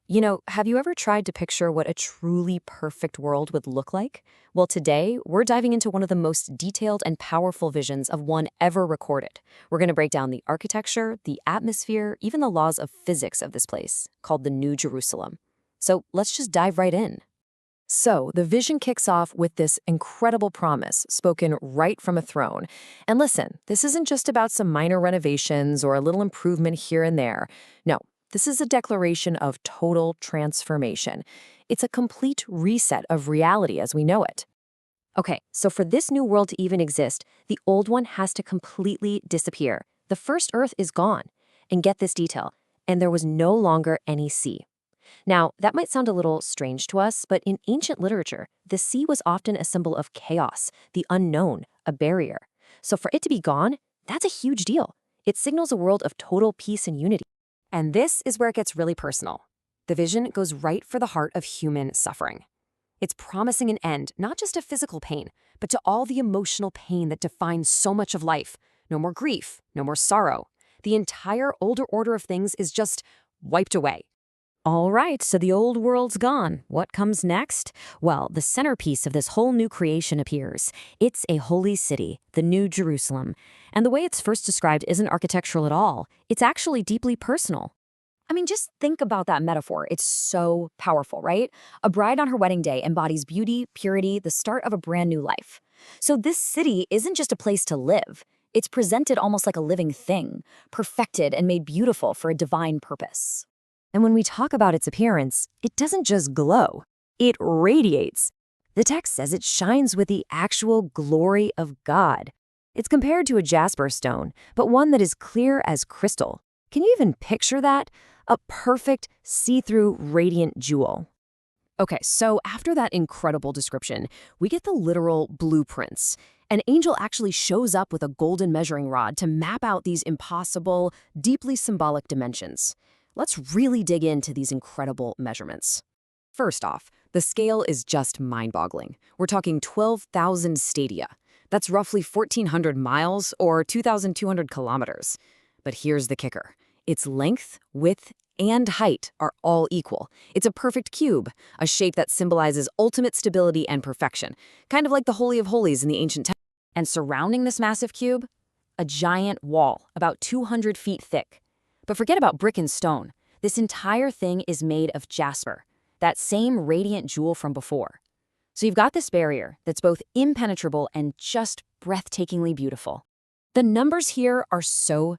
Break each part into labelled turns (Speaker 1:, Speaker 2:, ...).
Speaker 1: Have you ever tried to picture what a truly perfect world would look like? Well, today, we're diving into one of the most detailed and powerful visions of one ever recorded. We're going to break down the architecture, the atmosphere, even the laws of physics of this place, called the New Jerusalem. So let's just dive right in. So, the vision kicks off with this incredible promise spoken right from a throne. And listen, this isn't just about some minor renovations or a little improvement here and there. No, this is a declaration of total transformation. It's a complete reset of reality as we know it. Okay, so for this new world to even exist, the old one has to completely disappear. The first Earth is gone. And get this detail, and there was no longer any sea. Now, that might sound a little strange to us, but in ancient literature, the sea was often a symbol of chaos, the unknown, a barrier. So for it to be gone, that's a huge deal. It signals a world of total peace and unity. And this is where it gets really personal. The vision goes right for the heart of human suffering. It's promising an end, not just to physical pain, but to all the emotional pain that defines so much of life. No more grief, no more sorrow. The entire older order of things is just wiped away. All right, so the old world's gone. What comes next? Well, the centerpiece of this whole new creation appears. It's a holy city, the New Jerusalem. And the way it's first described isn't architectural at all. It's actually deeply personal. I mean, just think about that metaphor. It's so powerful, right? A bride on her wedding day embodies beauty, purity, the start of a brand new life. So this city isn't just a place to live. It's presented almost like a living thing, perfected and made beautiful for a divine purpose. And when we talk about its appearance, it doesn't just glow, it radiates. The text says it shines with the actual glory of God. It's compared to a jasper stone, but one that is clear as crystal. Can you even picture that? A perfect, see-through, radiant jewel. Okay, so after that incredible description, we get the literal blueprints. An angel actually shows up with a golden measuring rod to map out these impossible, deeply symbolic dimensions. Let's really dig into these incredible measurements. First off, the scale is just mind-boggling. We're talking 12,000 stadia. That's roughly 1,400 miles or 2,200 kilometers. But here's the kicker. Its length, width, and height are all equal. It's a perfect cube, a shape that symbolizes ultimate stability and perfection, kind of like the Holy of Holies in the ancient temple. And surrounding this massive cube, a giant wall, about 200 feet thick. But forget about brick and stone. This entire thing is made of jasper, that same radiant jewel from before. So you've got this barrier that's both impenetrable and just breathtakingly beautiful. The numbers here are so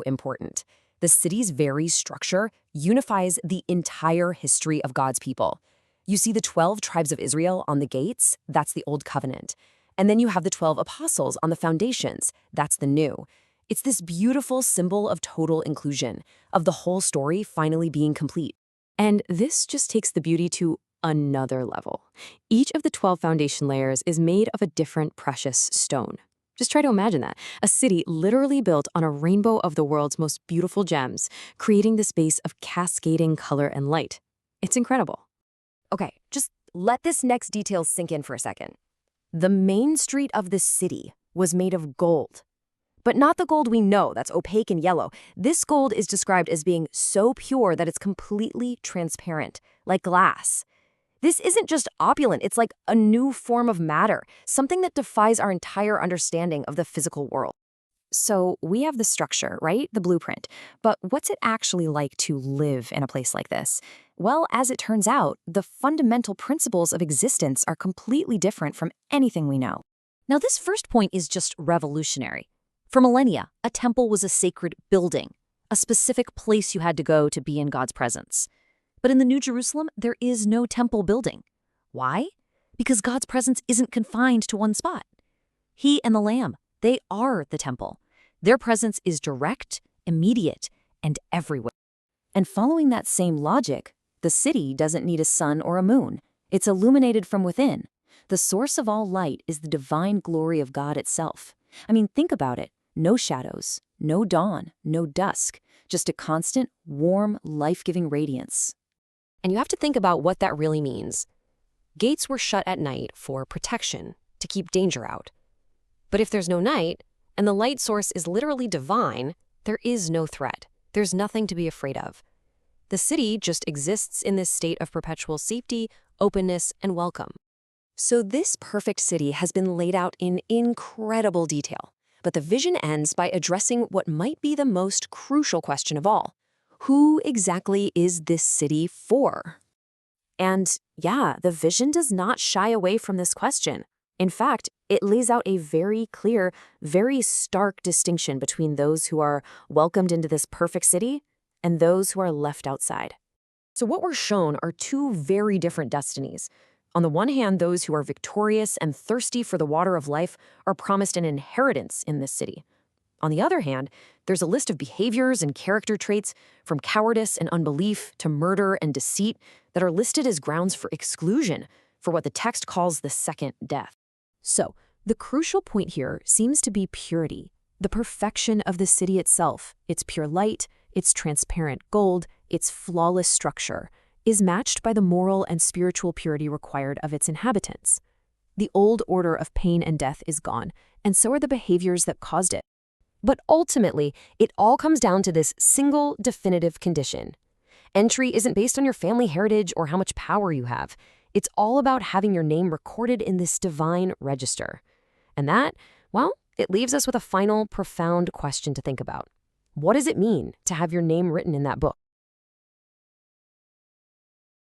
Speaker 1: important. The city's very structure unifies the entire history of God's people. You see the 12 tribes of Israel on the gates, that's the Old Covenant. And then you have the 12 apostles on the foundations, that's the New. It's this beautiful symbol of total inclusion, of the whole story finally being complete. And this just takes the beauty to another level. Each of the 12 foundation layers is made of a different precious stone. Just try to imagine that. A city literally built on a rainbow of the world's most beautiful gems, creating this base of cascading color and light. It's incredible. Okay, just let this next detail sink in for a second. The main street of the city was made of gold. But not the gold we know, that's opaque and yellow. This gold is described as being so pure that it's completely transparent, like glass. This isn't just opulent, it's like a new form of matter, something that defies our entire understanding of the physical world. So we have the structure, right? The blueprint. But what's it actually like to live in a place like this? Well, as it turns out, the fundamental principles of existence are completely different from anything we know. Now, this first point is just revolutionary. For millennia, a temple was a sacred building, a specific place you had to go to be in God's presence. But in the New Jerusalem, there is no temple building. Why? Because God's presence isn't confined to one spot. He and the Lamb, they are the temple. Their presence is direct, immediate, and everywhere. And following that same logic, the city doesn't need a sun or a moon. It's illuminated from within. The source of all light is the divine glory of God itself. I mean, think about it. No shadows, no dawn, no dusk, just a constant, warm, life-giving radiance. And you have to think about what that really means. Gates were shut at night for protection, to keep danger out. But if there's no night, and the light source is literally divine, there is no threat. There's nothing to be afraid of. The city just exists in this state of perpetual safety, openness, and welcome. So this perfect city has been laid out in incredible detail. But the vision ends by addressing what might be the most crucial question of all. Who exactly is this city for? And yeah, the vision does not shy away from this question. In fact, it lays out a very clear, very stark distinction between those who are welcomed into this perfect city and those who are left outside. So what we're shown are two very different destinies. On the one hand, those who are victorious and thirsty for the water of life are promised an inheritance in this city. On the other hand, there's a list of behaviors and character traits, from cowardice and unbelief to murder and deceit, that are listed as grounds for exclusion, for what the text calls the second death. So, the crucial point here seems to be purity, the perfection of the city itself, its pure light, its transparent gold, its flawless structure, is matched by the moral and spiritual purity required of its inhabitants. The old order of pain and death is gone, and so are the behaviors that caused it. But ultimately, it all comes down to this single definitive condition. Entry isn't based on your family heritage or how much power you have. It's all about having your name recorded in this divine register. And that, well, it leaves us with a final, profound question to think about. What does it mean to have your name written in that book?